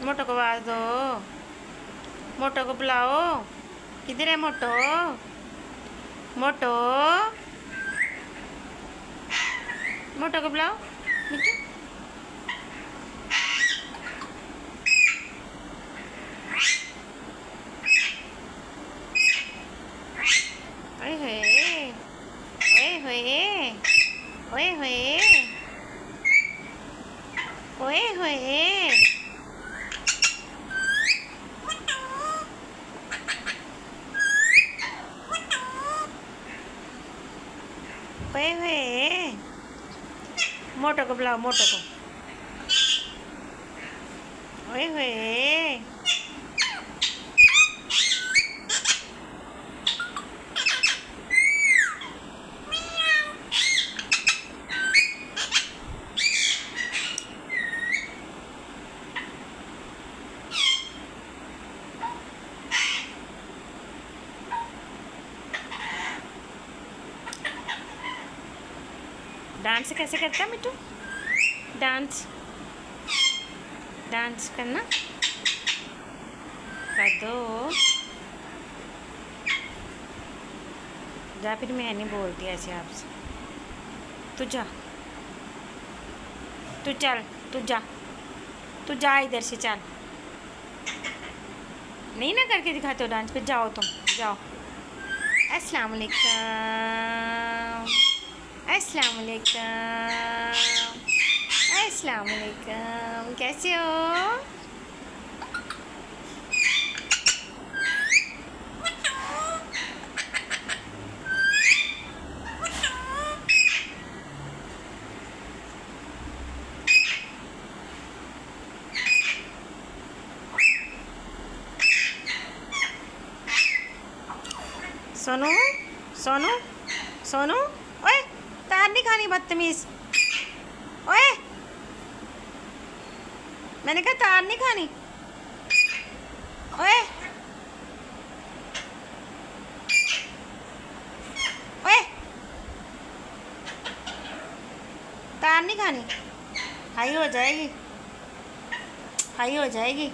मोटो को आवाज दो। मोटो को बुलाओ। किधर है मोटो? मोटो मोटो को बुलाओ। मिट्टू ओए होए ओए होए ओए होए ओए होए ओए होए। मोटो को बुलाओ। मोटो को ओए होए। डांस कैसे करता है मिट्टू? डांस डांस करना कर दो। जा फिर मैं नहीं बोलती ऐसे आपसे। तू जा, तू चल, तू जा, तू जा इधर से चल। नहीं ना करके दिखाते हो डांस पे। जाओ तुम जाओ। अस्सलाम वालेकुम अस्सलाम वालेकुम अस्सलाम वालेकुम। कैसे हो? सोनू सोनू सोनू ओए तार नहीं खानी बदतमीज। ओए मैंने कहा तार नहीं खानी। ओए ओए तार नहीं खानी। हाई हो जाएगी हाई हो जाएगी।